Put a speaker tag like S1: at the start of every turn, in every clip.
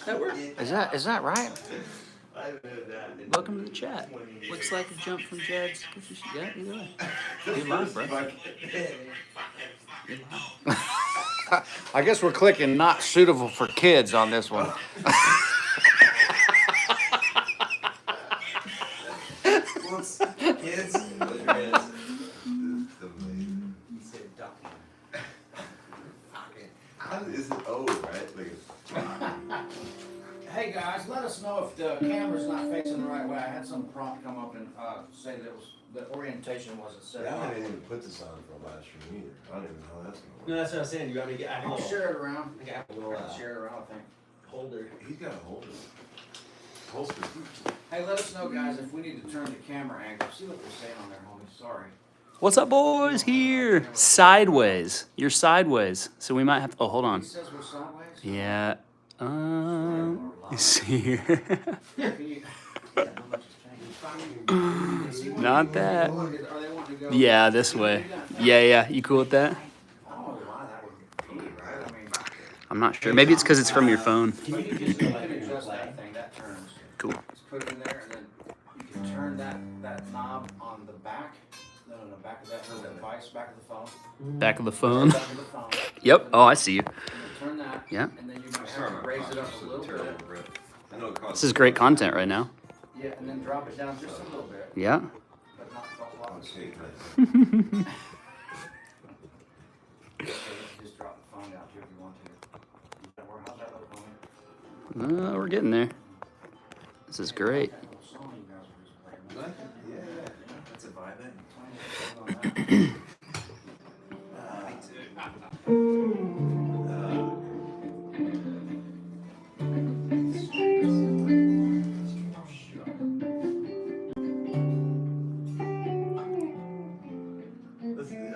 S1: that works.
S2: Is that right?
S3: I haven't heard that.
S1: Welcome to the chat. Looks like a jump from Jed's. Yeah, either way. You're live, bro. You're live.
S2: I guess we're clicking not suitable for kids on this one.
S3: Whoops, kids. Is it O, right? Like
S4: Hey guys, let us know if the camera's not facing the right way. I had some prompt come up and say that the orientation wasn't set
S3: I
S4: up.
S3: haven't even put this on for a live stream either. I don't even know how that's gonna work.
S5: No, that's what I was saying. You got me to get
S4: I'll share it around.
S5: I got a
S4: I
S5: little
S4: can share it around, I think.
S5: holder.
S3: He's got a holder. Holster.
S4: Hey, let us know, guys, if we need to turn the camera angle. See what they're saying on there, homie. Sorry.
S1: What's up, boys? Here. Sideways. You're sideways. So we might have to. Oh, hold on.
S4: He says we're sideways?
S1: Yeah. You see here.
S4: Can you, yeah, how much has changed?
S1: Not that.
S4: Are they wanting to go?
S1: Yeah, this way. Yeah. You cool with that?
S4: I don't know why that would be, right? I mean,
S1: I'm not sure. Maybe it's because it's from your phone.
S4: you can just go ahead and adjust that thing. That turns.
S1: Cool.
S4: Just put it in there, and then you can turn that knob on the back. No, the back of that device, back of the phone.
S1: Back of the phone.
S4: Back of the phone.
S1: Yep. Oh, I see you.
S4: And then turn that.
S1: Yeah.
S4: And then you might have to raise it up a little bit.
S3: I know it costs.
S1: This is great content right now.
S4: Yeah, and then drop it down just a little bit,
S1: Yeah.
S4: but not a lot.
S3: Okay,
S4: Just drop the phone down too if you want to. How's that look, homie?
S1: We're getting there. This is great.
S4: That little song you guys were just playing.
S3: Yeah.
S5: That's a vibe.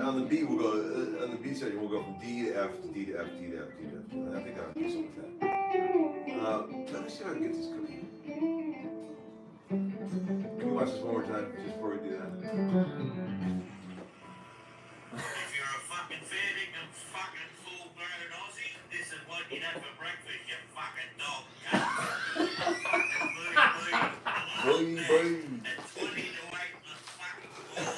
S3: On the B, we'll go. On the B side, we'll go from D to F to D to F, D to F, D to F. I think I'll do something with that. Let me see if I can get this cookie. Can you watch this one more time just before we do that?
S6: If you're a fucking fair dinkum fucking full-blooded Aussie, this is what you'd have for breakfast, you fucking dog. Fucking booty,
S3: Booty.
S6: and 20 to 8 the fucking wall.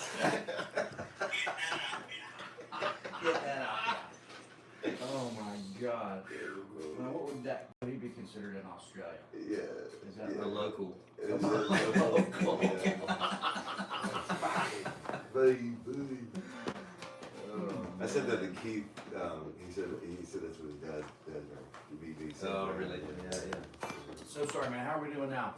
S6: Get that up.
S4: Oh my God. Now, what would that would he be considered in Australia?
S3: Yeah.
S4: Is that
S3: yeah.
S5: A local.
S3: It's local. Booty, booty. I said that to Keith. He said that's what his dad said.
S5: Oh, really? Yeah.
S4: So sorry, man. How are we doing now?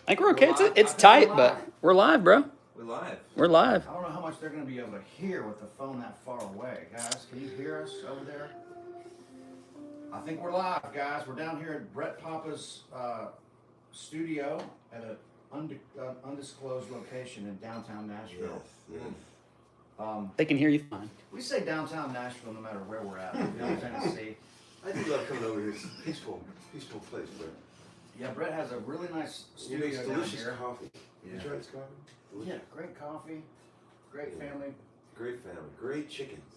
S1: I think we're okay. It's tight, but we're live, bro.
S5: We're live.
S1: We're live.
S4: I don't know how much they're going to be able to hear with the phone that far away. Guys, can you hear us over there? I think we're live, guys. We're down here at Brett Papa's studio at an undisclosed location in downtown Nashville.
S3: Yes.
S1: They can hear you fine.
S4: We say downtown Nashville no matter where we're at. Tennessee.
S3: I do love coming over here. It's a peaceful place, Brett.
S4: Yeah, Brett has a really nice
S3: He
S4: studio
S3: makes
S4: down
S3: delicious
S4: here.
S3: coffee.
S5: Yeah.
S3: You tried his coffee? Delicious.
S4: Yeah, great coffee, great family,
S3: Great family. Great chickens.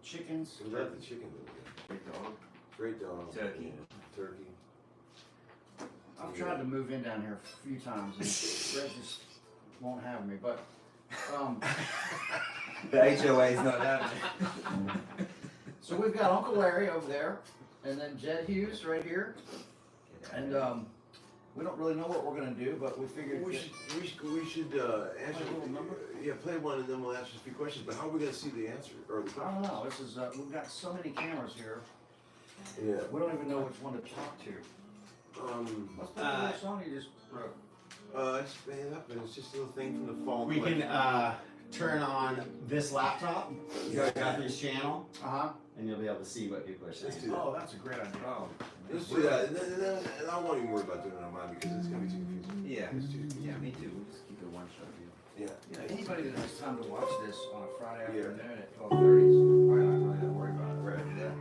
S4: chickens.
S3: We love the chickens over here.
S5: Great dog.
S3: Great dog.
S5: Turkey.
S3: Yeah, turkey.
S4: I've tried to move in down here a few times and Brett just won't have me, but
S5: The HOA is not down
S4: so we've got Uncle Larry over there, and then Jed Hughes right here, and we don't really know what we're gonna do, but we figured
S3: We should answer.
S4: a little number?
S3: Yeah, play one and then we'll answer a few questions. But how are we gonna see the answer or the
S4: I don't
S3: question?
S4: know. This is we've got so many cameras here.
S3: Yeah.
S4: We don't even know which one to talk to. What's the little song you just wrote?
S3: It's made up, and it's just a little thing from the fall.
S7: We can turn on this laptop, go to Guthrie's channel, and you'll be able to see what people are saying.
S3: Let's do that.
S4: Oh, that's a great idea.
S5: Oh.
S3: Let's do that. And I won't even worry about doing it on mine because it's gonna be too confusing.
S5: Yeah.
S3: It's too,
S5: Yeah, me too. We'll just keep it one shot deal.
S3: yeah.
S4: Yeah, anybody that has time to watch this on a Friday afternoon at 12:30 is probably not really gonna worry about it.
S5: Right, do that.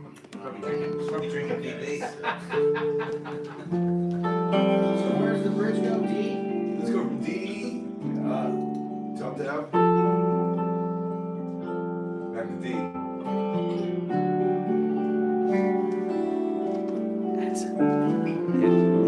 S5: Probably drinking PB.
S4: So where's the bridge go, D?
S3: Let's go from D, top to F, back to D.
S1: That's it.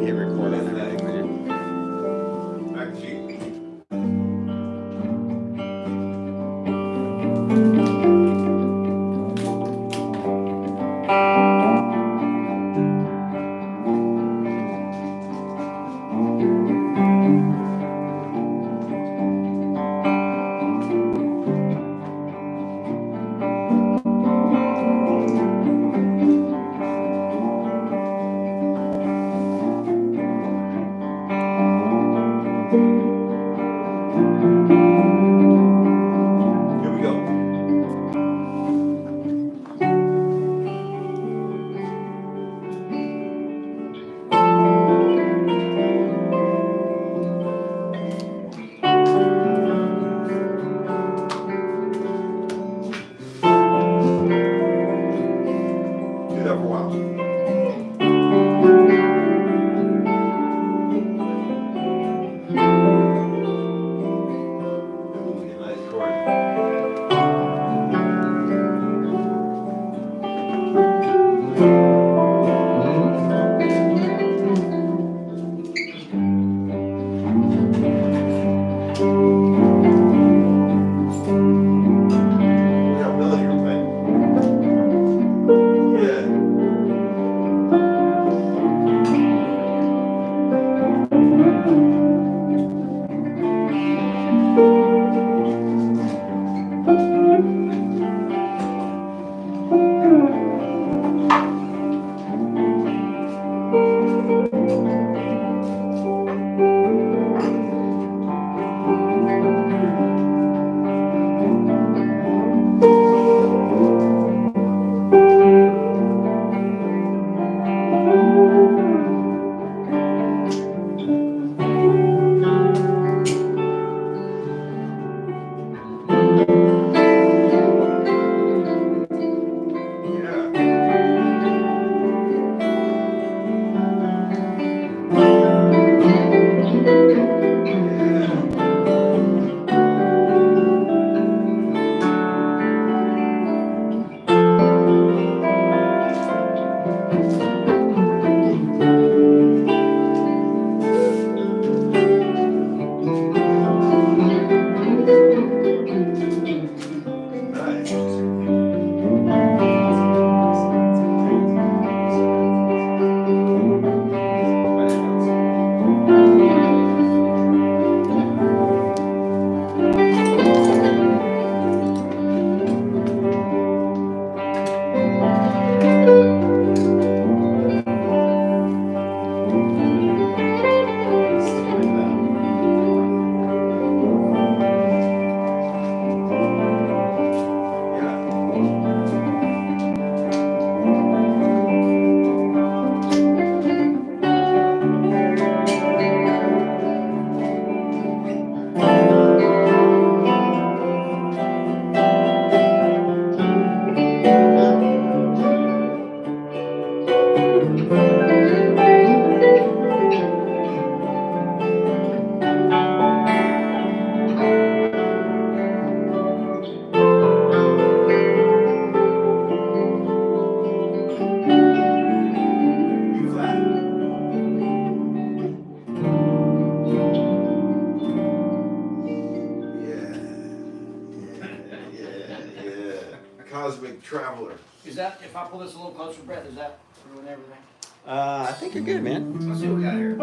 S3: cosmic traveler.
S4: Is that, if I pull this a little closer, Brett, does that ruin everything?
S7: I think you're good, man.
S4: Let's see what we got here.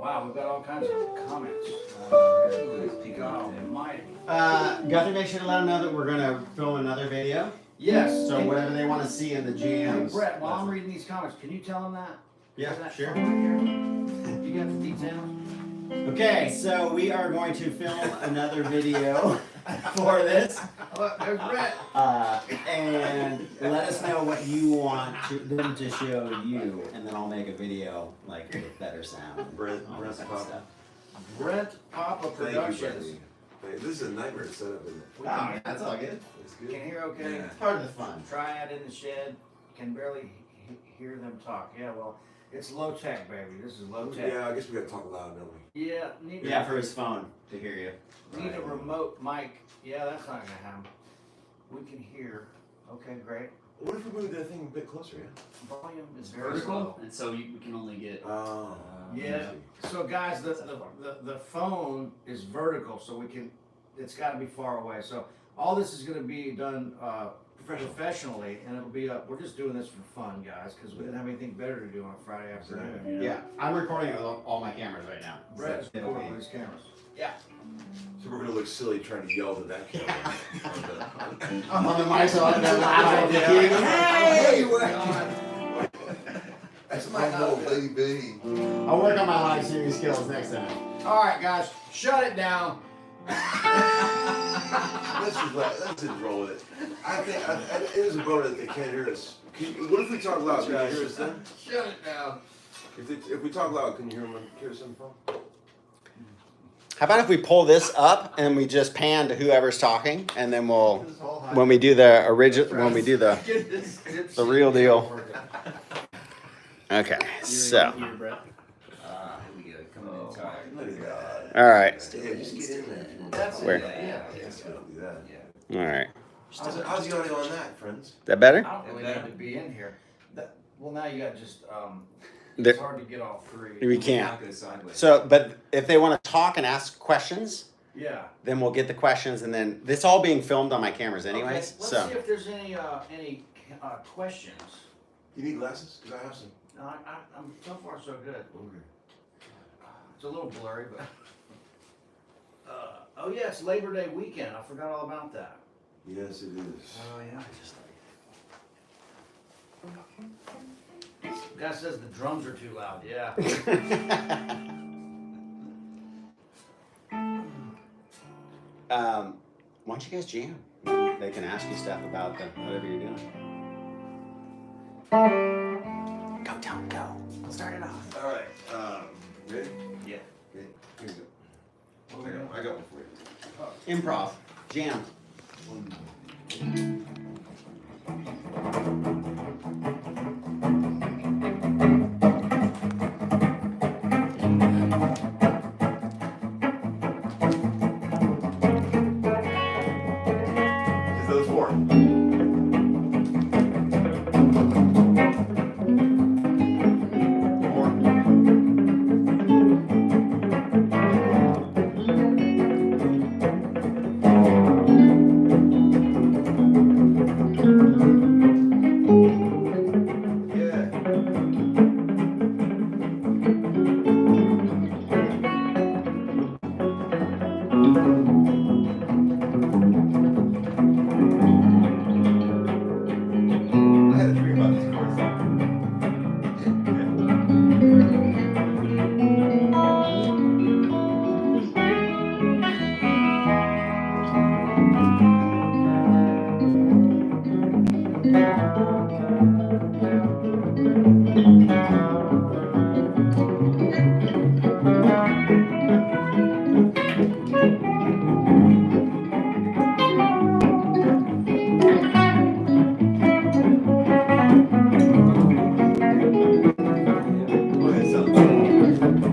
S4: Wow, we've got all kinds of comments. God almighty.
S7: Guthrie, make sure to let them know that we're gonna film another video.
S4: Yes.
S7: So whatever they want to see in the
S4: Hey,
S7: jams.
S4: Brett, while I'm reading these comments, can you tell them that?
S7: Yeah,
S4: That
S7: sure.
S4: phone right here? You got the detail?
S7: Okay, so we are going to film another video for this.
S4: Look, there's Brett.
S7: And let us know what you want them to show you, and then I'll make a video like with better sound.
S3: Brent
S7: all that kind of
S3: Papa.
S7: stuff.
S4: Brett Papa
S3: Thank you,
S4: Productions.
S3: Bradley. Hey, this is a nightmare setup, isn't it?
S4: We
S7: Oh,
S4: can,
S7: yeah, that's all good.
S3: It's
S4: can
S3: good.
S4: hear okay.
S5: Yeah.
S7: It's part of the fun.
S4: Triad in the shed. Can barely hear them talk. Yeah, well, it's low tech, baby. This is low tech.
S3: Yeah, I guess we gotta talk loud, don't we?
S4: Yeah, need
S7: Yeah, for his phone to hear you.
S4: need a remote mic. Yeah, that's not gonna happen. We can hear. Okay, great.
S3: What if we move that thing a bit closer, yeah?
S4: Volume is very slow.
S1: Vertical, and so we can only get.
S3: Oh.
S4: Yeah. So guys, the phone is vertical, so we can. It's got to be far away. So all this is going to be done professionally, and it'll be up. We're just doing this for fun, guys, because we didn't have anything better to do on a Friday afternoon. You know?
S7: Yeah, I'm recording it with all my cameras right now.
S4: Brett's
S7: So it'll
S4: recording
S7: be-
S4: with his cameras.
S3: So we're gonna look silly trying to yell to that camera.
S7: I'm on the mic, so I'm gonna laugh at the
S3: Hey,
S7: Hey!
S3: That's my whole baby.
S7: I'll work on my live streaming skills next time.
S4: All right, guys, shut it down.
S3: Let's just roll with it. I think it is a bonus that they can't hear us. What if we talk loud? Can you hear us then?
S4: Shut it down.
S3: If we talk loud, can you hear us on the phone?
S7: How about if we pull this up and we just pan to whoever's talking, and then we'll, when we do the the real deal. Okay, so,
S1: Here, Brett.
S5: Here we go. Coming in tired.
S3: Look at that.
S7: all right,
S3: Yeah, just get in there.
S4: That's
S7: Where?
S4: it. Yeah.
S3: Yes, do that.
S5: Yeah.
S7: all right.
S3: How's the audio on that, friends?
S7: Is that better?
S4: I don't really need to be in here. Well, now you got just.
S7: There-
S4: It's hard to get all three.
S7: We can't.
S5: Now go sideways.
S7: So, but if they want to talk and ask questions,
S4: Yeah.
S7: then we'll get the questions, and then this all being filmed on my cameras
S4: Okay,
S7: anyways.
S4: let's
S7: So,
S4: see if there's any questions.
S3: You need glasses? Cause I have some.
S4: No, I'm so far so good.
S3: Okay.
S4: It's a little blurry, but. Oh yeah, it's Labor Day weekend. I forgot all about that.
S3: Yes, it is.
S5: Oh yeah.
S4: Guy says the drums are too loud. Yeah.
S7: why don't you guys jam? They can ask you stuff about whatever you're doing. Go, Tom, go. Start it off.
S3: All right. Ready?
S5: Yeah.
S3: Okay. Here we go. I got one for you.
S7: Improv, jam.
S3: Is those four? I had a dream about these chords. Go ahead, son.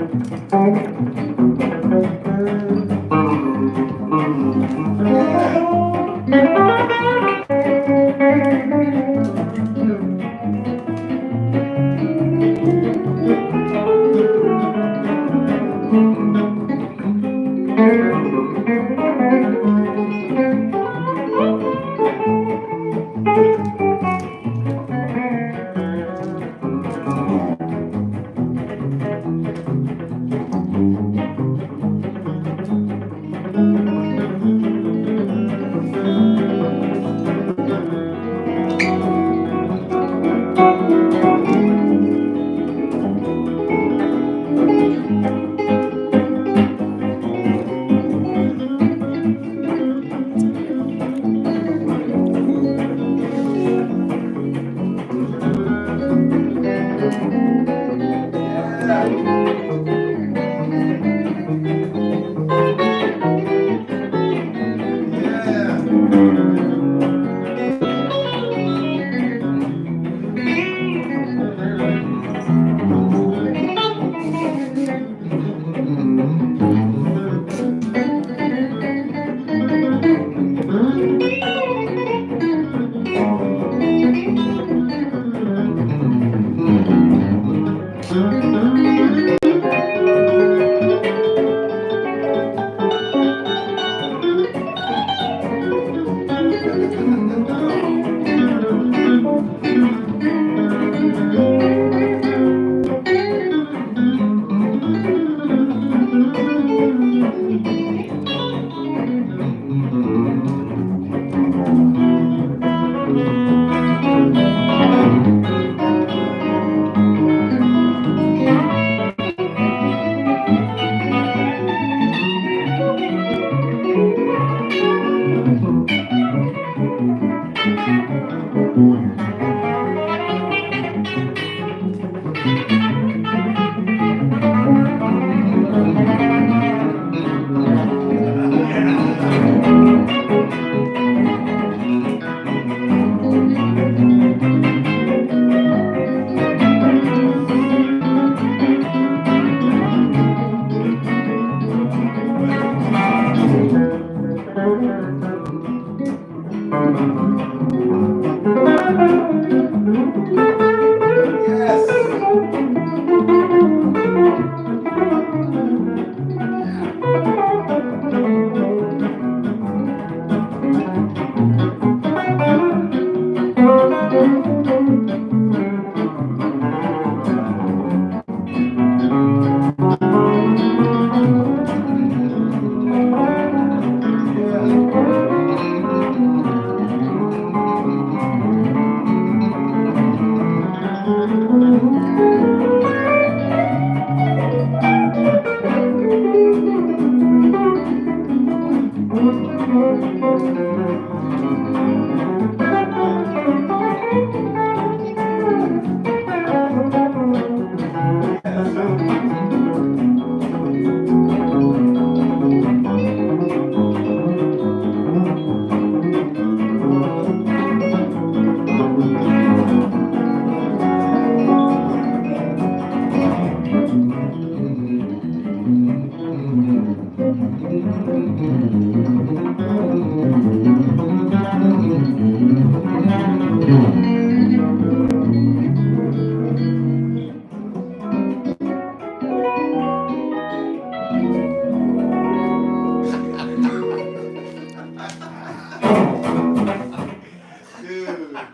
S3: Dude, yeah,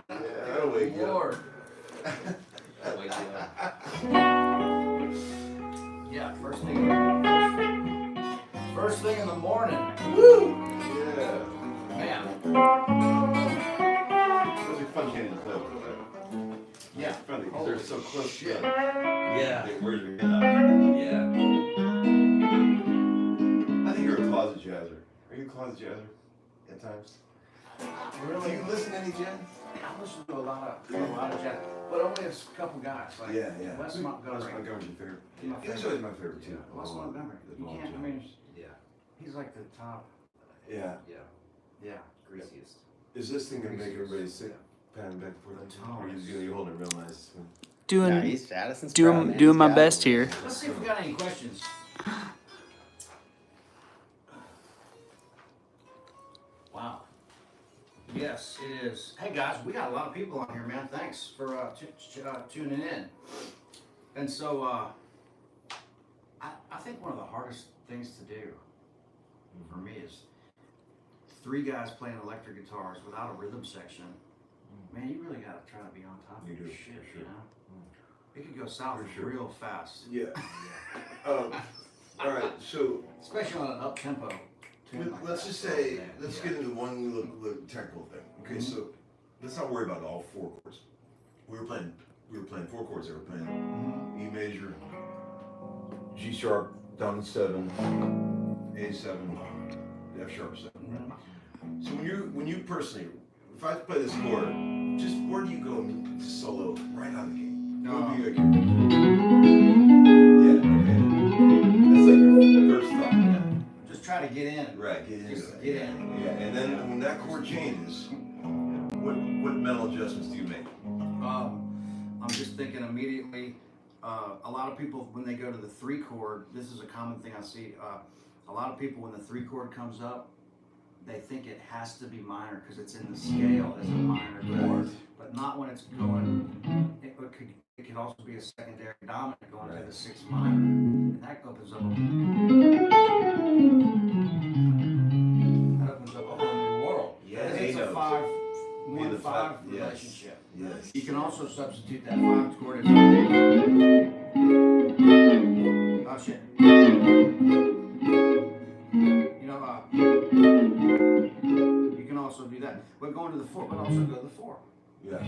S3: that'll wake you up.
S4: Lord.
S5: That wakes you up.
S4: Yeah, first thing in the morning. Woo!
S3: Yeah.
S4: Man.
S3: Those are fun candies to play with, right?
S4: Yeah.
S3: It's funny because they're so close
S4: Shit.
S3: to
S5: Yeah.
S3: they wear your head out.
S5: Yeah.
S3: I think you're a closet jazzer. Are you a closet jazzer at times? Do
S4: Really?
S3: you listen to any jazz?
S4: I listen to a lot of jazz, but only a couple guys. Like
S3: Yeah, yeah.
S4: Wes Montgomery.
S3: Wes Montgomery's your favorite.
S4: My
S3: He was
S4: favorite.
S3: always my favorite too.
S4: Wes Montgomery. You can't. I mean,
S5: Yeah.
S4: he's like the top.
S3: Yeah.
S5: Yeah.
S4: Yeah.
S5: Greasiest.
S3: Is this thing gonna make everybody sick? Patting back and forth. Or you hold it real nice?
S1: Doing
S7: he's Addison's
S1: doing
S7: proud, man.
S1: doing
S7: He's
S1: my
S7: got
S1: best
S7: it.
S1: here.
S4: Let's see if we got any questions. Wow. Yes, it is. Hey guys, we got a lot of people on here, man. Thanks for tuning in. And so, I think one of the hardest things to do for me is 3 guys playing electric guitars without a rhythm section. Man, you really got to try to be on top of
S3: You
S4: your
S3: do,
S4: shit,
S3: for
S4: you
S3: sure.
S4: know? It could go south
S3: For sure.
S4: real fast,
S3: Yeah. All right, so
S4: especially on an up tempo.
S3: let's just say, let's get into one little technical thing. Okay, so let's not worry about all four chords. We were playing 4 chords. They were playing E major, G sharp, dominant 7, A7, F sharp 7. Right? So when you personally, if I play this chord, just where do you go and just solo right out of the gate? What would be like your, yeah, okay. That's like your first thought. Yeah.
S4: Just try to get in.
S3: Right, get into
S4: Just
S3: it.
S4: get in.
S3: Yeah, and then when that chord changes, what mental adjustments do you make?
S4: I'm just thinking immediately. A lot of people, when they go to the 3 chord, this is a common thing I see. A lot of people, when the 3 chord comes up, they think it has to be minor because it's in the scale as a minor chord, but not when it's going. It could also be a secondary dominant going to the 6 minor, and that opens up a whole new world.
S3: Yeah,
S4: It's a 5-1-5
S3: yes.
S4: relationship.
S3: Yes.
S4: You can also substitute that 5 chord as oh shit. You know, you can also do that. But going to the 4, but also go to the 4.
S3: Yeah.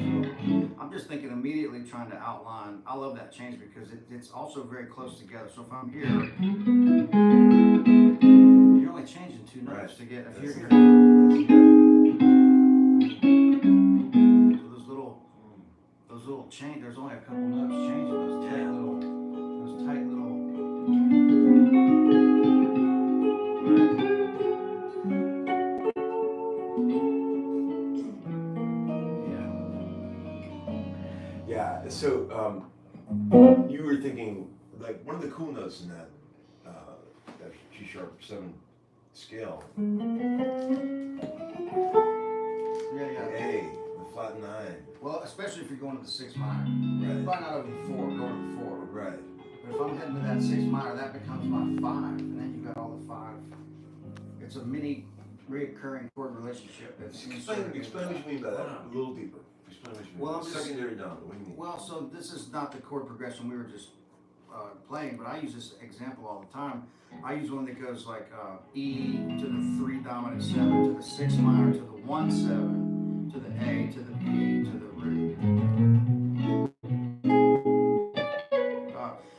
S4: I'm just thinking immediately trying to outline. I love that change because it's also very close together. So if I'm here, you're only changing 2 notes to get, if you're here. So those little change, there's only a couple notes changing, those tight little.
S3: Yeah. So you were thinking like one of the cool notes in that G sharp 7 scale.
S4: Yeah.
S3: The A, the flat 9.
S4: Well, especially if you're going to the 6 minor.
S3: Right.
S4: Probably not over the 4, go to the 4.
S3: Right.
S4: But if I'm heading to that 6 minor, that becomes my 5, and then you've got all the 5. It's a mini reoccurring chord relationship.
S3: Explain what you mean by that a little deeper. Explain what you mean.
S4: Well, I'm just-
S3: secondary dominant. What do you mean?
S4: Well, so this is not the chord progression we were just playing, but I use this example all the time. I use one that goes like E to the 3 dominant 7, to the 6 minor, to the 1 7, to the A, to the B, to the root.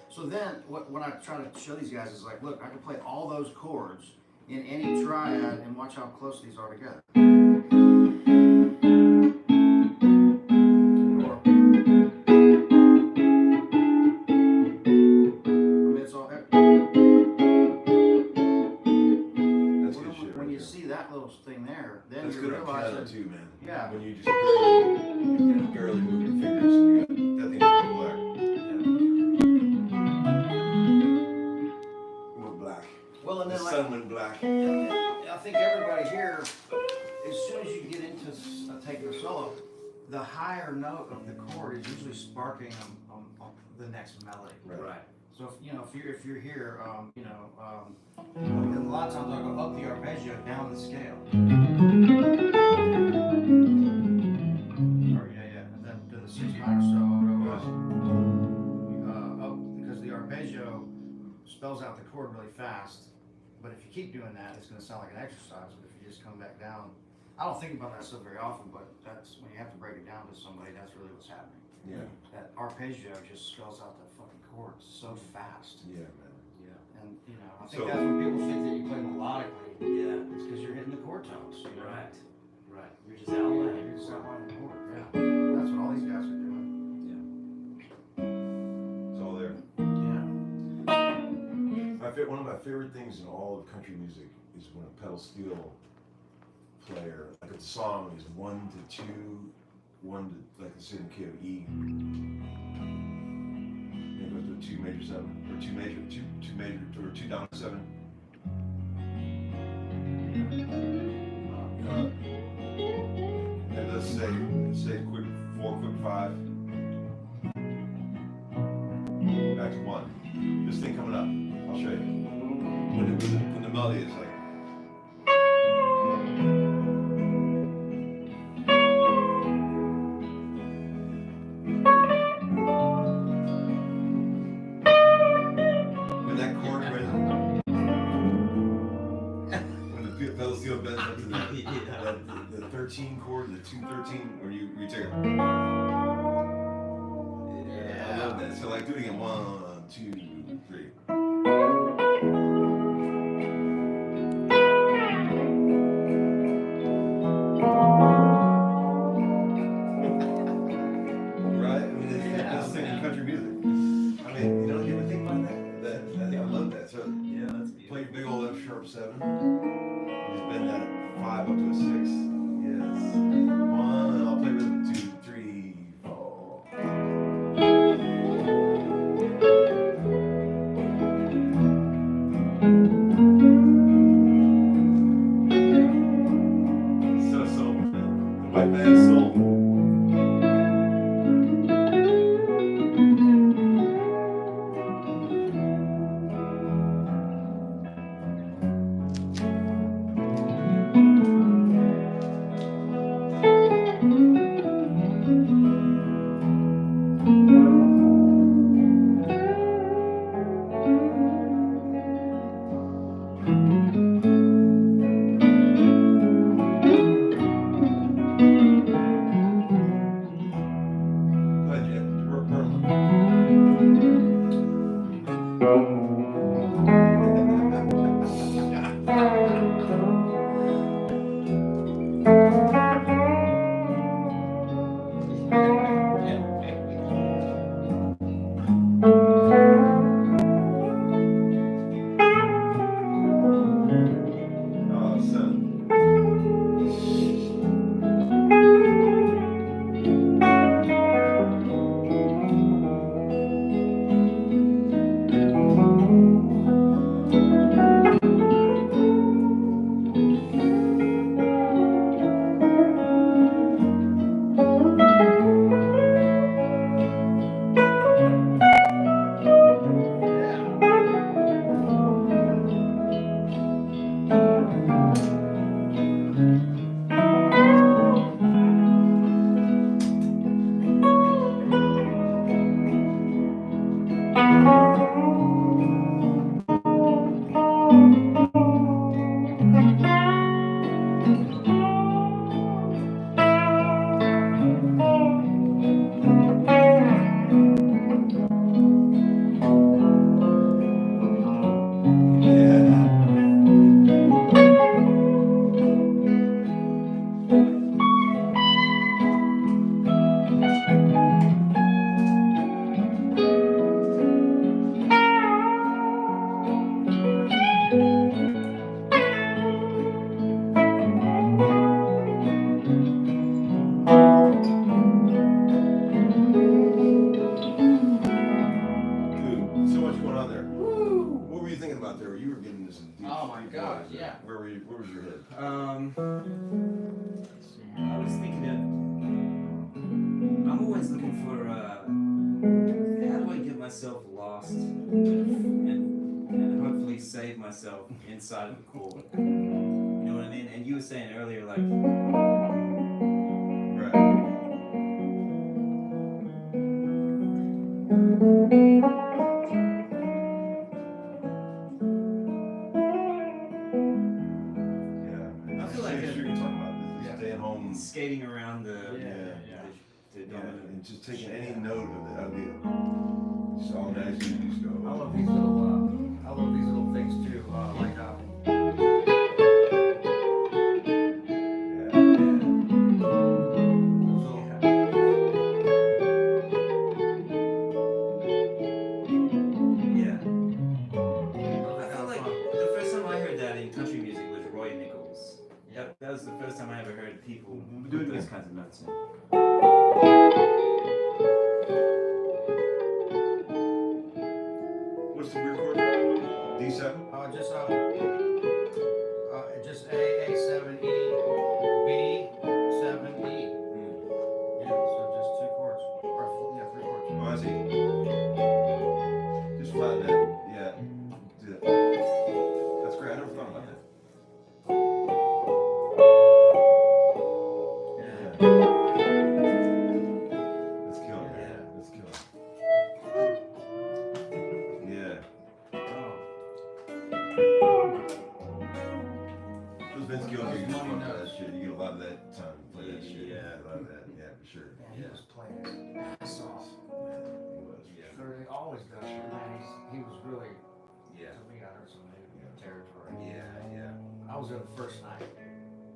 S4: So then, what I try to show these guys is like, look, I can play all those chords in any triad and watch how close these are together. When you see that little thing there, then
S3: That's
S4: you
S3: good on
S4: realize
S3: piano
S4: that,
S3: too, man.
S4: yeah.
S3: When you just barely move your fingers, and that thing is black. Went black.
S4: Well, and
S3: The
S4: then
S3: sun went black.
S4: I think everybody here, as soon as you get into taking a solo, the higher note of the chord is usually sparking the next melody.
S5: Right.
S4: So if you're here, and a lot of times I'll go up the arpeggio, down the scale. Or and then to the 6 minor. So I'll go up because the arpeggio spells out the chord really fast. But if you keep doing that, it's going to sound like an exercise. But if you just come back down, I don't think about that stuff very often. But that's when you have to break it down to somebody. That's really what's happening.
S3: Yeah.
S4: That arpeggio just spells out that fucking chord so fast.
S3: Yeah, man.
S5: Yeah.
S4: And I think
S3: So-
S4: that's when people think that you play melodically.
S5: Yeah.
S4: It's because you're hitting the chord tones.
S5: Right. Right. You're just outlining.
S4: You're just outlining the chord. Yeah. That's what all these guys are doing.
S3: It's all there.
S4: Yeah.
S3: One of my favorite things in all of country music is when a pedal steel player, like a song is 1 to 2, 1 to, like let's say in the key of E, and it goes to a 2 major 7, or 2 major, 2 major, or 2 dominant 7. And let's say quick 4, quick 5, back to 1. This thing coming up, I'll show you. When the melody is like. that chord right when the pedal steel bends up to the 13 chord, the 213, where you take it. Yeah, I love that. So like do it again. 1, 2, 3. Right? I mean, it's the best thing in country music. I mean, you know, you ever think about that? I love that. So
S5: Yeah, that's beautiful.
S3: play big old F sharp 7. Just bend that 5 up to a 6. Yes. 1, and I'll play rhythm. 2, 3, 4. So soul, man. The white man's soul. Go ahead, Jeff. Oh, son. Dude, so much going on there. What were you thinking about there? You were getting this in deep.
S4: Oh my
S3: deep
S4: God,
S3: waters there.
S4: yeah.
S3: Where was your head?
S5: I was thinking of. I'm always looking for. How do I get myself lost and hopefully save myself inside of the chord? You know what I mean? And you were saying earlier, like.
S3: Right. Yeah.
S5: I feel like
S3: Sure you're talking about this.
S4: Yeah.
S3: Staying home.
S5: Skating around the.
S3: Yeah.
S5: The
S3: Yeah,
S5: dominant.
S3: and just taking any note of it. That'd be it. Just all nice and just go.
S4: I love these little things too. Like
S3: Yeah.
S4: those little.
S5: Yeah.
S4: Those
S5: I
S4: are
S5: feel
S4: kind
S5: like
S4: of fun.
S5: the first time I heard that in country music was Roy Nichols. That was the first time I ever heard people
S3: Do it
S5: put those
S3: again.
S5: kinds of notes in.
S3: What's the weird chord? D7?
S4: Just A7 E B 7 E. Yeah, so just 2 chords. Or yeah, 3 chords.
S3: Oh, I see. Just flatten that. Yeah. Do that. That's great. I never thought about that. Yeah. That's killer.
S5: Yeah.
S3: That's killer. Yeah.
S4: Oh
S3: Those Vince Gill
S4: Those
S3: gigs,
S4: money
S3: fun for that
S4: notes.
S3: shit. You get a lot of that time to play that shit.
S5: Yeah.
S3: A lot of that, yeah, for sure.
S4: Man, he was playing his ass off.
S3: He was.
S4: He always does. Man, he was really.
S5: Yeah.
S4: To me, I heard some new territory.
S5: Yeah.
S4: I was there the first night.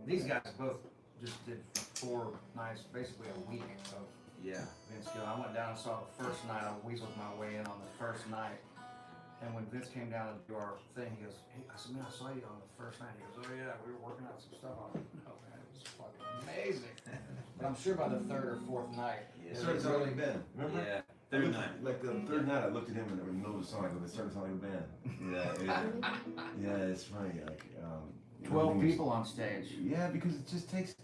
S4: These guys both just did 4 nights, basically a week of
S5: Yeah.
S4: Vince Gill. I went down and saw the first night. I weaseled my way in on the first night. And when Vince came down to do our thing, he goes, hey, I said, man, I saw you on the first night. He goes, oh yeah, we were working out some stuff on it. No, man, it was fucking amazing. But I'm sure by the 3rd or 4th night,
S3: It started sounding like a band. Remember?
S5: Yeah.
S3: I
S5: Third
S3: looked-
S5: night.
S3: Like the third night, I looked at him and in the middle of the song, I go, it started sounding like a band. Yeah, it's funny. Like,
S4: 12
S3: everything is-
S4: people on stage.
S3: Yeah, because it just takes,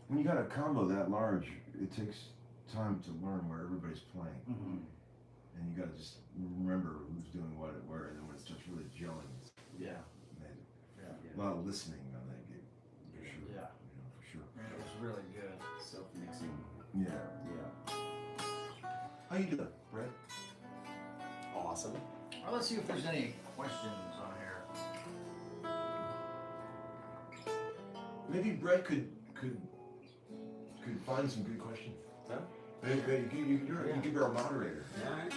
S3: when you got a combo that large, it takes time to learn where everybody's playing.
S4: Mm-hmm.
S3: And you gotta just remember who's doing what and where, and then when it starts really gelling, it's
S4: Yeah.
S3: amazing.
S4: Yeah.
S3: A lot of listening on that gig, for sure.
S4: Yeah.
S3: You know, for sure.
S4: Man, it was really good.
S5: Self-mixing.
S3: Yeah.
S7: Yeah.
S3: How you doing, Brett?
S7: Awesome.
S4: Well, let's see if there's any questions on here.
S3: Maybe Brett could find some good questions.
S5: Huh?
S3: Maybe you could be our moderator.
S5: Alright.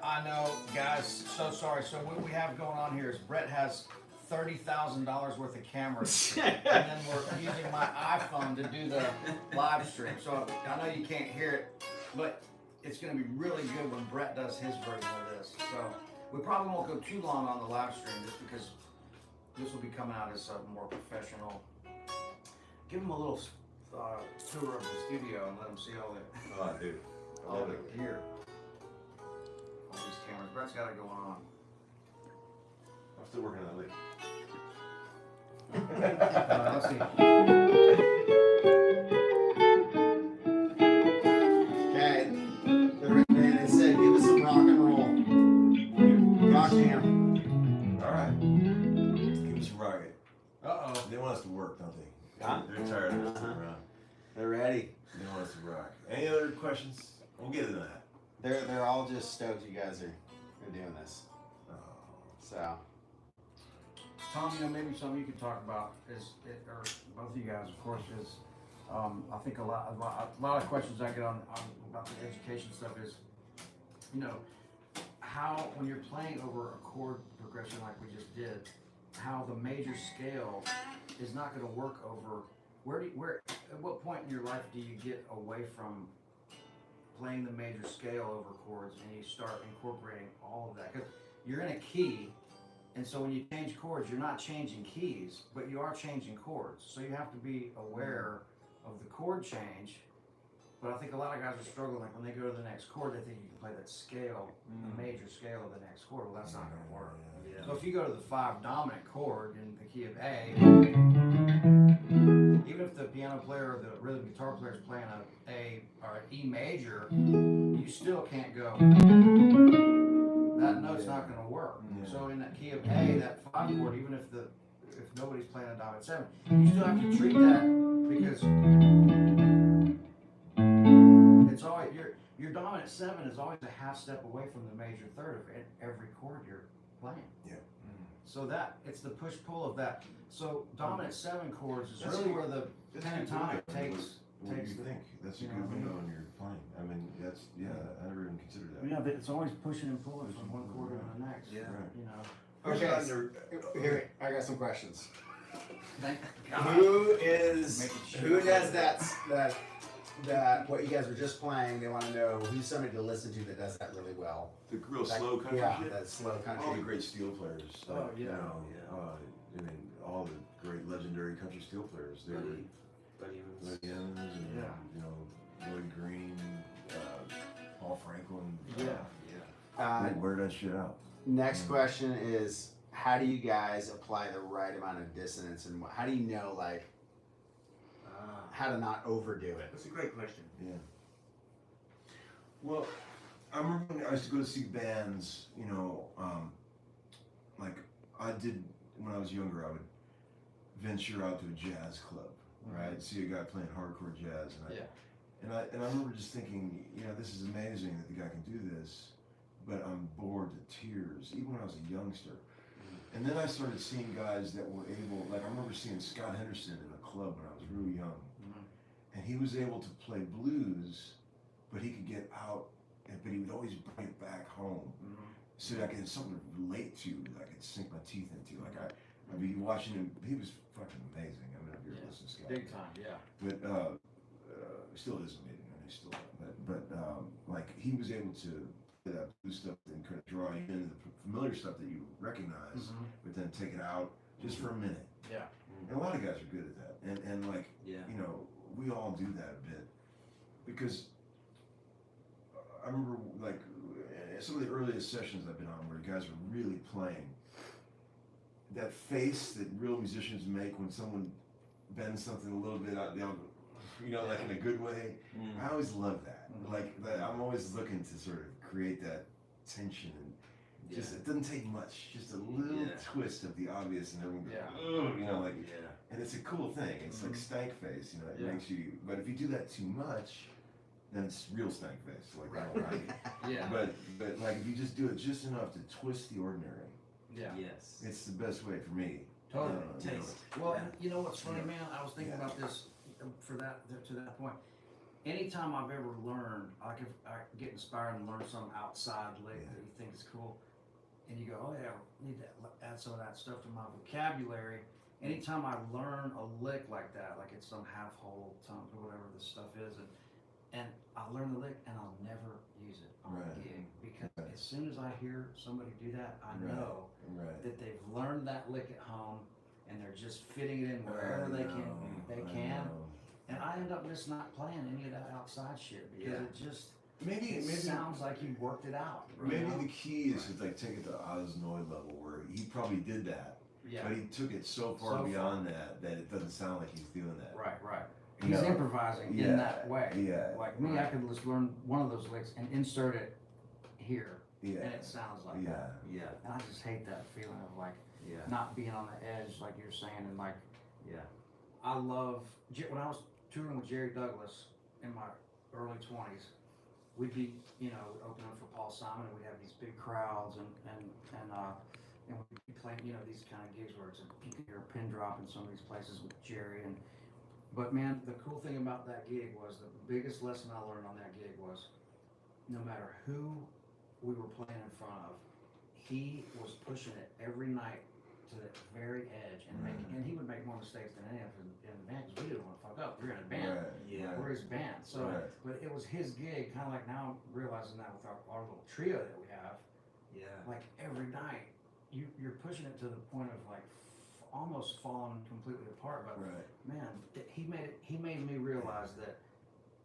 S4: I know, guys, so sorry. So what we have going on here is Brett has $30,000 worth of cameras, and then we're using my iPhone to do the live stream. So I know you can't hear it, but it's going to be really good when Brett does his version of this. So we probably won't go too long on the live stream just because this will be coming out as a more professional. Give him a little tour of the studio and let him see all the
S3: Oh, dude. I
S4: all
S3: love
S4: the
S3: it.
S4: gear. All these cameras. Brett's got it going on.
S3: I'm still working on that later.
S4: Let's see.
S7: Okay. They said, give us some rock and roll. Rock jam.
S3: All right. Give us a rocket.
S4: Uh-oh.
S3: They want us to work, don't they?
S7: Huh?
S3: They're tired of us sitting around.
S7: They're ready.
S3: They want us to rock. Any other questions? We'll get into that.
S7: They're all just stoked you guys are doing this.
S3: Oh.
S7: So
S4: Tom, you know, maybe something you could talk about is, or both of you guys, of course, is, I think a lot of questions I get on about the education stuff is, you know, how, when you're playing over a chord progression like we just did, how the major scale is not going to work over, at what point in your life do you get away from playing the major scale over chords and you start incorporating all of that? Because you're in a key, and so when you change chords, you're not changing keys, but you are changing chords. So you have to be aware of the chord change. But I think a lot of guys are struggling, like when they go to the next chord, they think you can play that scale, the major scale of the next chord. Well, that's not going to work.
S5: Yeah.
S4: So if you go to the 5 dominant chord in the key of A, even if the piano player or the rhythm guitar player is playing a A or an E major, you still can't go. That note's not going to work.
S3: Yeah.
S4: So in that key of A, that 5 chord, even if nobody's playing a dominant 7, you still have to treat that because it's always your dominant 7 is always a half step away from the major third of every chord you're playing.
S3: Yeah.
S4: So that it's the push pull of that. So dominant 7 chords is
S3: That's
S4: really
S3: a-
S4: where the
S3: That's a good
S4: pentatonic
S3: window.
S4: takes
S3: What do you
S4: the.
S3: think? That's a
S4: you
S3: good
S4: know,
S3: window when you're playing. I mean, that's, yeah, I never even considered that.
S4: Yeah, it's always pushing and pulling from one chord to the next.
S5: Yeah.
S3: Right.
S4: You know.
S7: okay, here I got some questions.
S4: Thank
S7: Who is
S4: Making sure.
S7: who does that what you guys were just playing? They want to know who's somebody to listen to that does that really well.
S3: The real
S7: That-
S3: slow country
S7: yeah,
S3: shit.
S7: that slow
S3: All the
S7: country.
S3: great steel players.
S4: Oh,
S3: like,
S4: yeah.
S3: You know,
S5: Yeah.
S3: I mean, all the great legendary country steel players. They were
S5: Buddy Evans.
S3: Buddy Evans and,
S4: Yeah.
S3: you know, Lloyd Green, Paul Franklin.
S4: Yeah.
S5: Yeah.
S3: They wear that shit out.
S7: Next question is, how do you guys apply the right amount of dissonance, and how do you know like how to not overdo it?
S5: That's a great question.
S3: Yeah. Well, I remember when I used to go to see bands, you know, like I did when I was younger, I would venture out to a jazz club, right? See a guy playing hardcore jazz, and I remember just thinking, you know, this is amazing that the guy can do this, but I'm bored to tears, even when I was a youngster. And then I started seeing guys that were able, like I remember seeing Scott Henderson in a club when I was really young. And he was able to play blues, but he could get out, but he would always bring it back home. So I could something to relate to, that I could sink my teeth into. Like I'd be watching him, he was fucking amazing. I don't know if you're listening to Scott.
S4: Big time, yeah.
S3: But still is amazing. I mean, still, but like he was able to play that blues stuff and kind of draw you into the familiar stuff that you recognize, but then take it out just for a minute.
S4: Yeah.
S3: And a lot of guys are good at that. And like, you know, we all do that a bit because I remember like some of the earliest sessions I've been on where guys are really playing. That face that real musicians make when someone bends something a little bit out, you know, like in a good way. I always love that. Like I'm always looking to sort of create that tension and just it doesn't take much, just a little twist of the obvious and everyone goes, you know, like, and it's a cool thing. It's like stank face, you know, it makes you. But if you do that too much, then it's real stank face. Like I don't like it. But like if you just do it just enough to twist the ordinary.
S4: Yeah.
S5: Yes.
S3: It's the best way for me.
S4: Totally.
S5: Taste.
S4: Well, and you know what's funny, man? I was thinking about this for that to that point. Anytime I've ever learned, I get inspired and learn some outside lick that you think is cool, and you go, oh yeah, I need to add some of that stuff to my vocabulary. Anytime I learn a lick like that, like it's some half whole tongue or whatever this stuff is, and I learn the lick and I'll never use it on a gig because as soon as I hear somebody do that, I know that they've learned that lick at home and they're just fitting it in wherever they can. And I end up just not playing any of that outside shit because it just maybe sounds like you worked it out.
S3: Maybe the key is to like take it to Oz Noy level where he probably did that, but he took it so far beyond that it doesn't sound like he's doing that.
S4: Right. He's improvising in that way. Like me, I could just learn one of those licks and insert it here, and it sounds like that. And I just hate that feeling of like not being on the edge, like you're saying, and like I love when I was touring with Jerry Douglas in my early 20s. We'd be, you know, opening for Paul Simon, and we'd have these big crowds, and we'd be playing, you know, these kind of gigs where you can hear a pin drop in some of these places with Jerry. But man, the cool thing about that gig was the biggest lesson I learned on that gig was no matter who we were playing in front of, he was pushing it every night to the very edge, and he would make more mistakes than any of us in the band because we didn't want to fuck up. We're in a band. We're his band. So, but it was his gig, kind of like now I'm realizing that with our little trio that we have. Like every night, you're pushing it to the point of like almost falling completely apart. But man, he made me realize that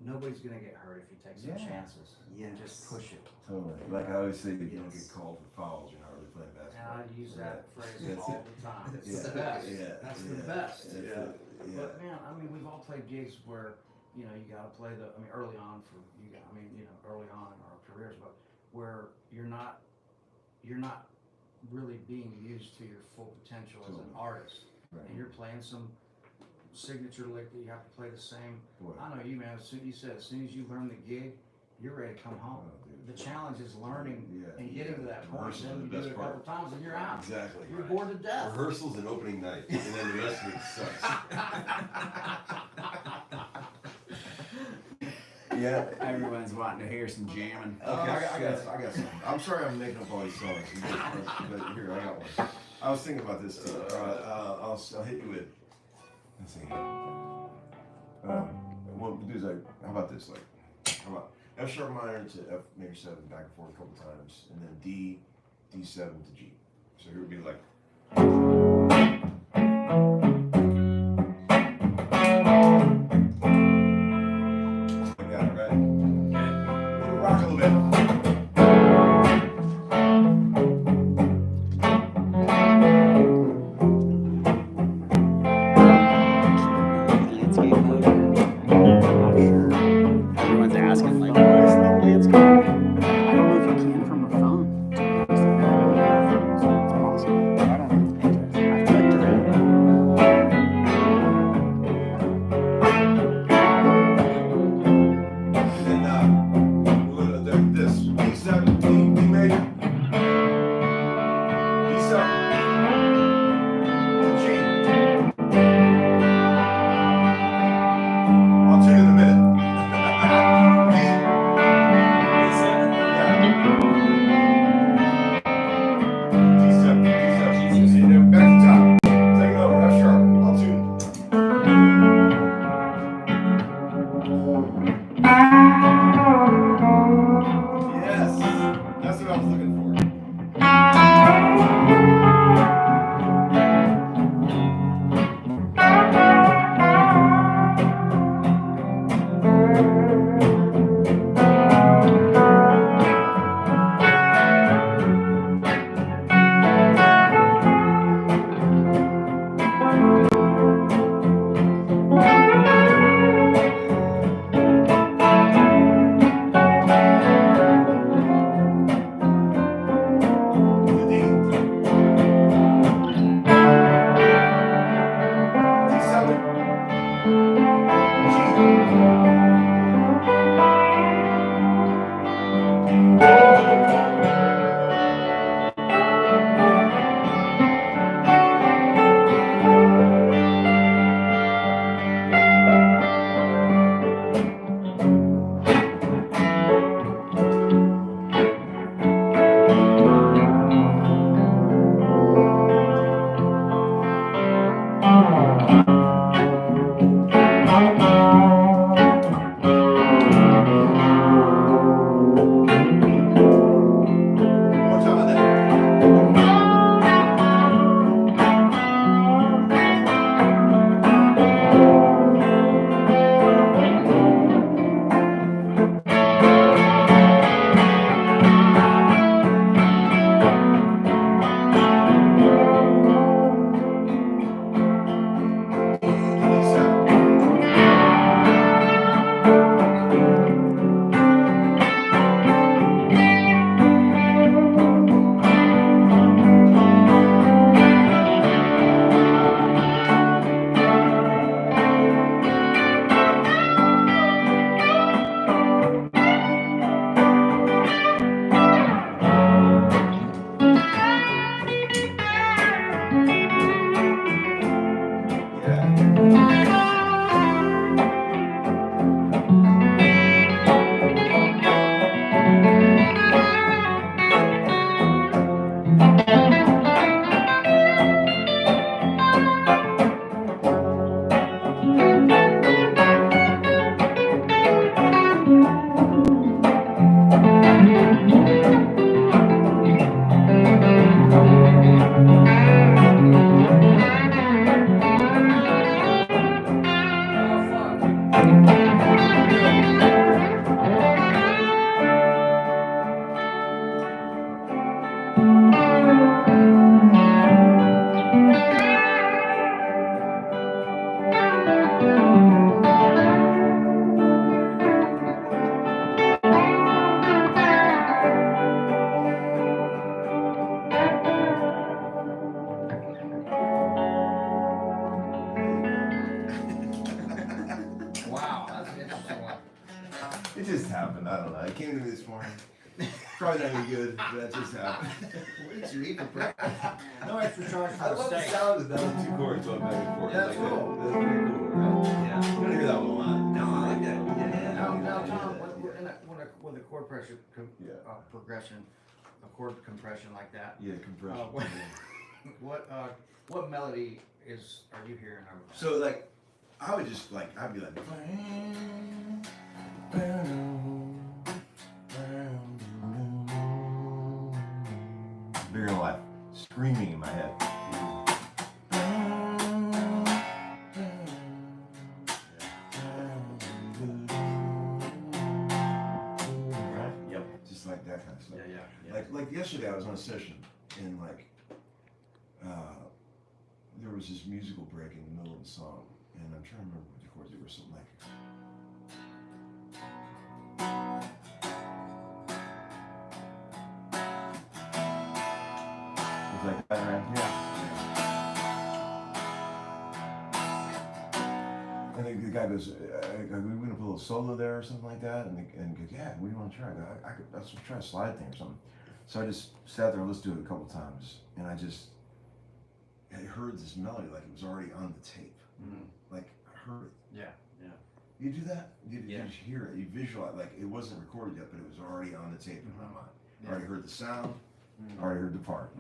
S4: nobody's gonna get hurt if you take some chances and just push it.
S3: Totally. Like I always say, if you don't get called for fouls, you're not really playing basketball.
S4: And I use that phrase all the time. It's the best. That's the best. But man, I mean, we've all played gigs where, you know, you gotta play early on for you guys, early on in our careers, but where you're not really being used to your full potential as an artist. And you're playing some signature lick that you have to play the same. I know you, man, as soon as you learn the gig, you're ready to come home. The challenge is learning and getting to that point. Then you do it a couple times and you're out.
S3: Exactly.
S4: You're bored to death.
S3: Rehearsals and opening night, and then the rest of it sucks.
S7: Everyone's wanting to hear some jamming.
S3: Okay, I got something. I'm sorry I'm making up all these songs, but here, I got one. I was thinking about this too. I'll hit you with, let's see. What we'll do is how about this? How about F sharp minor to F major 7 back and forth a couple times, and then D7 to G. So here would be like. D7, D major, D7. just happened. I don't know. It came to me this morning. Probably not any good, but that just happened.
S7: What did you eat for breakfast?
S4: No extra charge
S3: I
S4: for the
S3: love the
S4: steak.
S3: sound of that 2 chords going back and forth.
S4: Yeah, that's
S3: like
S4: cool.
S3: That's pretty cool, right?
S5: Yeah.
S3: You're gonna hear that one a lot.
S5: No, I like that. Yeah.
S4: Now,
S3: Yeah,
S4: Tom,
S3: yeah.
S4: with a chord pressure
S3: Yeah.
S4: progression, a chord compression like that,
S3: Yeah, compression.
S4: what,
S3: yeah.
S4: what melody are you hearing over that?
S3: So like, I would just like, I'd be like, bigger than life, screaming in my head. Right?
S5: Yep.
S3: Just like that kind of stuff.
S5: Yeah.
S3: Like yesterday, I was on a session and like, there was this musical break in the middle of the song, and I'm trying to remember what the chords. They were something like. It was like that, right? Yeah. And the guy goes, "Are we gonna put a little solo there or something like that?" And he goes, "Yeah, what do you want to try?" I go, let's try a slide thing or something. So I just sat there and listened to it a couple times, and I heard this melody like it was already on the tape. Like I heard it.
S4: Yeah.
S3: You do that? You
S5: Yeah.
S3: just hear it. You visualize like it wasn't recorded yet, but it was already on the tape in my mind. I already heard the sound. I already heard the part.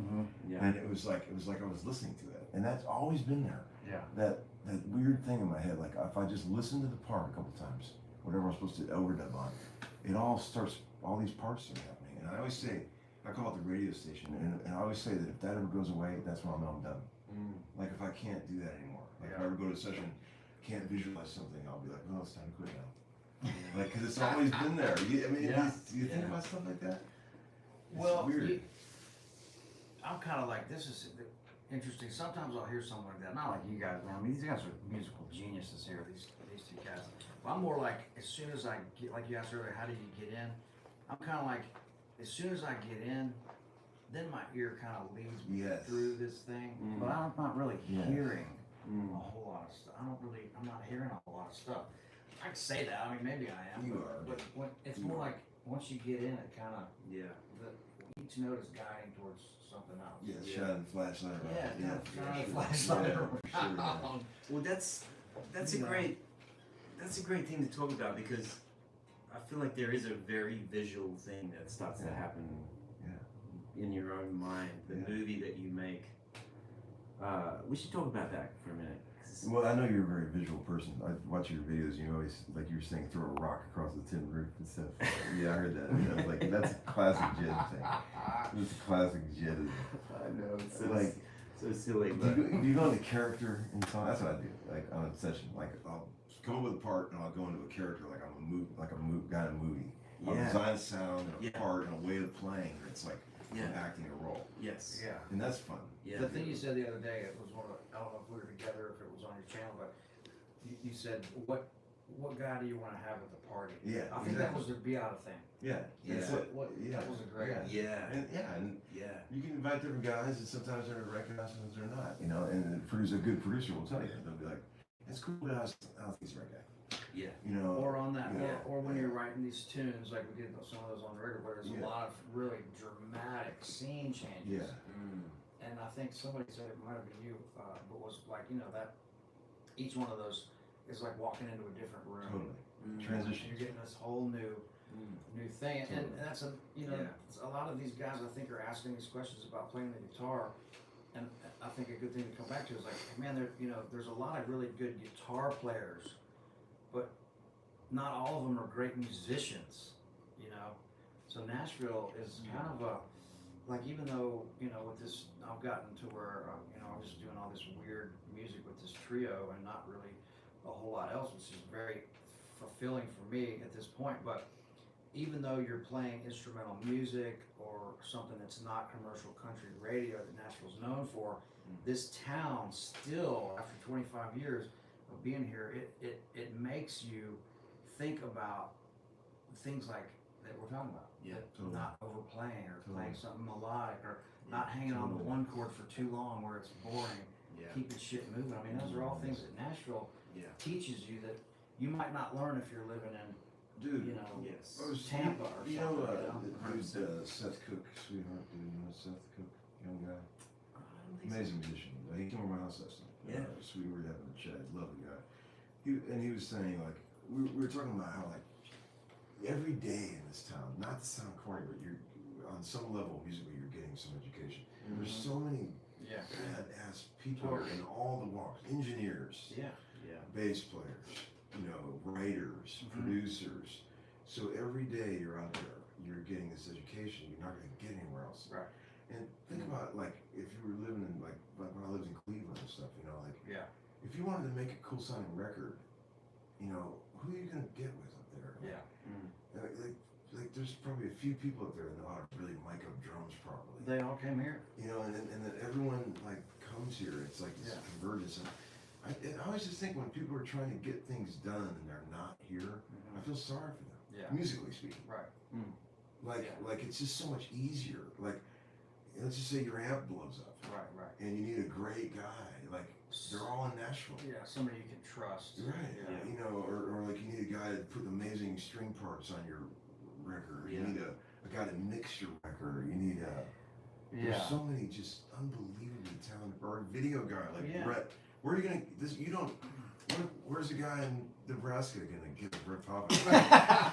S5: Yeah.
S3: And it was like I was listening to it, and that's always been there.
S4: Yeah.
S3: That weird thing in my head, like if I just listen to the part a couple times, whatever I'm supposed to overdub on, it all starts. All these parts start happening, and I always say, I call it the radio station, and I always say that if that ever goes away, that's when I know I'm done. Like if I can't do that anymore, like if I ever go to a session, can't visualize something, I'll be like, well, it's time to quit now. Like, cause it's always been there. Do you think about stuff like that? It's
S4: Well,
S3: weird.
S4: I'm kind of like, this is interesting. Sometimes I'll hear something like that. Not like you guys, man. I mean, these guys are musical geniuses here, these 2 guys. But I'm more like, as soon as I get, like you asked earlier, how do you get in? I'm kind of like, as soon as I get in, then my ear kind of leads me
S3: Yes.
S4: through this thing. But I'm not really
S3: Yes.
S4: hearing a whole lot of stuff. I'm not hearing a whole lot of stuff. I can say that. I mean, maybe I am.
S3: You
S4: but,
S3: are.
S4: But it's more like, once you get in, it kind of,
S5: Yeah.
S4: each note is guiding towards something else.
S3: Yeah, shining flashlight around.
S4: Yeah, shine a
S3: sure.
S4: flashlight
S3: Yeah,
S4: around.
S3: sure, yeah.
S5: Well, that's a
S4: Yeah.
S5: great thing to talk about, because I feel like there is a very visual thing that starts to happen in your own mind. The movie that you make. We should talk about that for a minute.
S3: Well, I know you're a very visual person. I watch your videos. You always, like you were saying, throw a rock across the tin roof and stuff. Yeah, I heard that. I was like, that's a classic Jed thing. That's a classic Jed.
S5: I know, it's so,
S3: Like,
S5: so silly,
S3: do
S5: but
S3: you go into character in song? That's what I do. Like on a session, like I'll come up with a part and I'll go into a character, like I'm a guy in a movie. I'll
S5: Yeah.
S3: design a sound and a
S5: Yeah.
S3: part and a way of playing. It's like
S5: Yeah.
S3: I'm acting a role,
S5: yes,
S4: Yeah.
S3: and that's fun.
S5: yeah,
S4: The thing you said the other day, it was one of the, I don't know if we were together, if it was on your channel, but you said, what guy do you want to have at the party?
S3: Yeah,
S4: I think that was the Be Out thing.
S3: Yeah, that's
S5: Yeah.
S3: it. Yeah,
S4: That was a great
S3: yeah.
S5: yeah,
S3: And
S5: yeah.
S3: you can invite different guys, and sometimes they're recognized, sometimes they're not. You know, and a good producer will tell you. They'll be like, "It's cool, but I don't think he's the right guy."
S5: Yeah.
S3: You know,
S4: Or on that,
S3: Yeah.
S4: or when you're writing these tunes, like we get some of those on the record, where there's
S3: Yeah.
S4: a lot of really dramatic scene changes.
S3: yeah,
S4: And I think somebody said, it might have been you, but was like, that each one of those is like walking into a different room.
S3: totally. Transition.
S4: You're getting this whole new thing, and
S3: Totally.
S4: that's a lot of these guys I think are asking these questions about playing the guitar, and I think a good thing to come back to is like, man, there's a lot of really good guitar players, but not all of them are great musicians, So Nashville is kind of like, even though with this, I've gotten to where I'm just doing all this weird music with this trio and not really a whole lot else, which is very fulfilling for me at this point. But even though you're playing instrumental music or something that's not commercial country radio that Nashville's known for, this town still, after 25 years of being here, it makes you think about things like that we're talking about.
S5: Yeah,
S3: totally.
S4: Not overplaying or
S3: Totally.
S4: playing something melodic, or not hanging on the one chord for too long where it's boring.
S5: Yeah.
S4: Keeping shit moving. I mean, those are all things that Nashville
S5: Yeah.
S4: teaches you that you might not learn if you're living in
S3: dude.
S4: you know,
S5: Yes.
S3: I was,
S4: Tampa or
S3: you know,
S4: something.
S3: dude, Seth Cook, sweetheart, dude, you know Seth Cook, young guy, amazing musician. He came over my house last night.
S5: Yeah.
S3: So we were having a chat. Lovely guy. He was saying like we were talking about how like every day in this town, not to sound corny, but you're on some level musically you're getting some education. There's so many badass people in all the walks, engineers,
S4: Yeah.
S3: bass players, you know, writers, producers. So every day you're out there, you're getting this education you're not going to get anywhere else.
S4: Right.
S3: And think about like if you were living in like when I lived in Cleveland and stuff, you know, like if you wanted to make a cool sounding record, you know, who are you going to get with up there?
S4: Yeah.
S3: Like there's probably a few people up there that know how to really mic up drums properly.
S4: They all came here.
S3: You know, and then everyone like comes here. It's like this convergence. And I always just think when people are trying to get things done and they're not here, I feel sorry for them.
S4: Yeah.
S3: Musically speaking.
S4: Right.
S3: Like it's just so much easier. Like let's just say your amp blows up.
S4: Right.
S3: And you need a great guy. Like they're all in Nashville.
S4: Yeah, somebody you can trust.
S3: Right.
S4: Yeah.
S3: You know, or like you need a guy to put amazing string parts on your record. You need a guy to mix your record. You need there's so many just unbelievably talented, or a video guy like Brett. Where are you gonna where's the guy in Nebraska gonna get Brett Papa?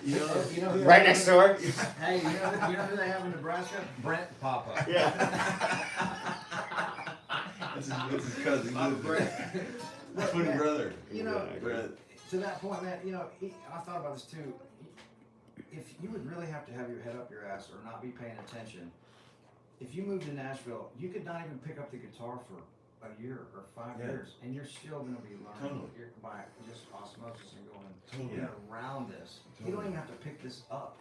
S3: you know who
S7: Right next door.
S4: Hey, you know who they have in Nebraska? Brent Papa.
S7: Yeah.
S3: That's his cousin.
S4: Brett.
S3: Twin brother.
S4: You know,
S3: Brett.
S4: to that point, man, you know, I thought about this too. If you would really have to have your head up your ass or not be paying attention, if you moved to Nashville, you could not even pick up the guitar for a year or 5 years, and you're still going to be learning by just osmosis and going around this. You don't even have to pick this up.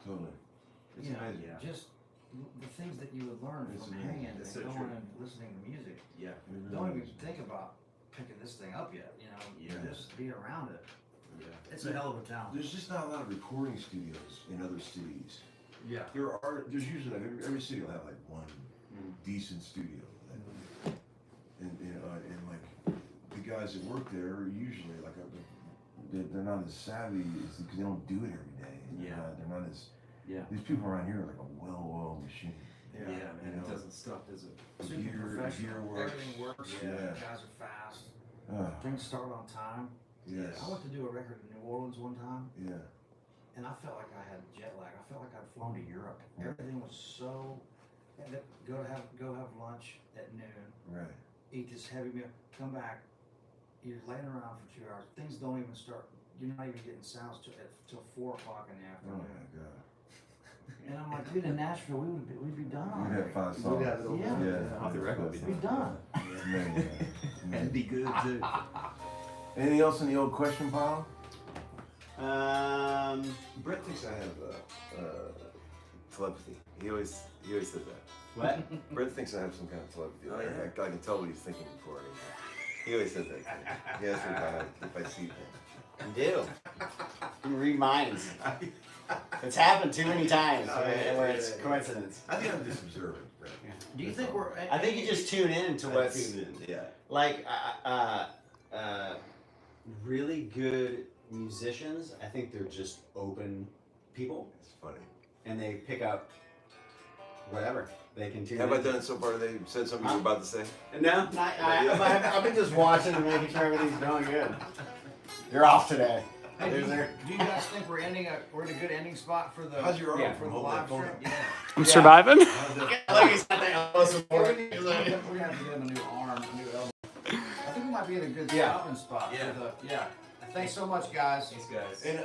S3: Totally. It's
S4: You know,
S3: amazing.
S4: just the things that you would learn
S3: It's
S4: from
S3: amazing.
S4: hanging and
S5: It's so
S4: going
S5: true.
S4: and listening to music.
S5: Yeah.
S3: It really
S4: Don't even
S3: is.
S4: think about picking this thing up yet. You know,
S5: Yeah.
S4: just be around it.
S5: Yeah.
S4: It's a hell of a talent.
S3: There's just not a lot of recording studios in other cities.
S4: Yeah.
S3: There's usually like every city will have like one decent studio, and like the guys that work there are usually like they're not as savvy because they don't do it every day. And they're not as these people around here are like a well-oiled machine.
S5: Yeah, man,
S3: You know,
S5: it doesn't stop, does it?
S4: Super
S3: gear
S4: professional.
S3: works.
S4: Everything works.
S3: Yeah.
S4: Guys are fast.
S3: Ah,
S4: Things start on time.
S3: yes.
S4: I went to do a record in New Orleans one time,
S3: Yeah.
S4: and I felt like I had jet lag. I felt like I'd flown to Europe. Everything was so. Go have lunch at noon.
S3: Right.
S4: Eat this heavy meal. Come back. You're laying around for 2 hours. Things don't even start. You're not even getting sounds till 4 o'clock in the
S3: Oh
S4: afternoon.
S3: my God.
S4: And I'm like, dude, in Nashville, we'd be done.
S3: We
S4: already.
S3: had 5 songs.
S4: Yeah.
S1: Off the record,
S4: We'd be done.
S3: Amazing.
S5: That'd be good too.
S3: Anything else in the old question pile?
S8: Brett thinks I have telepathy. He always says that.
S7: What?
S8: Brett thinks I have some kind of telepathy.
S5: Oh, yeah?
S8: I can tell what he's thinking before. He always says that. To me. He asks me if I see things.
S7: You do. You read minds. It's happened too many times where it's coincidence.
S3: I think I'm just observing, Brett.
S4: Do you think we're?
S7: I think you just tune in to what's
S8: Yeah.
S7: like really good musicians. I think they're just open people,
S8: It's funny.
S7: and they pick up whatever they can tune
S8: Have I
S7: in.
S8: done it so far? They said something you were about to say?
S7: No, I've been just watching and making sure everything's going good. You're off today.
S4: Hey, do you guys think we're in a good ending spot for the
S3: How's your arm?
S4: for the
S3: Hold
S4: live
S3: that phone
S4: stream?
S3: up.
S4: Yeah.
S1: I'm surviving.
S3: How's that?
S7: Like he's got the elbow support.
S4: We're gonna have to give him a new arm, a new elbow. I think we might be in a good stopping spot
S5: Yeah.
S4: for the Thanks so much, guys.
S5: Thanks, guys.
S3: And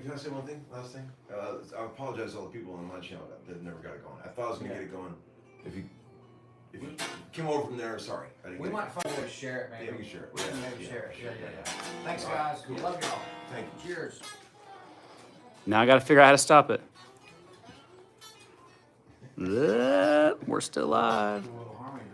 S3: can I say one thing? Last thing? I apologize to all the people on my channel that never got it going. I thought I was gonna get it going. If you came over from there, sorry. I didn't
S4: We
S3: get
S4: might
S3: it.
S4: find a way to share it, maybe.
S3: Yeah, we can share it.
S4: We can
S3: Yeah.
S4: maybe
S3: Yeah.
S4: share it. Yeah. Thanks,
S3: All right.
S4: guys. We love y'all.
S3: Thank you.
S4: Cheers.
S1: Now I got to figure out how to stop it. We're still live.
S4: Whoa,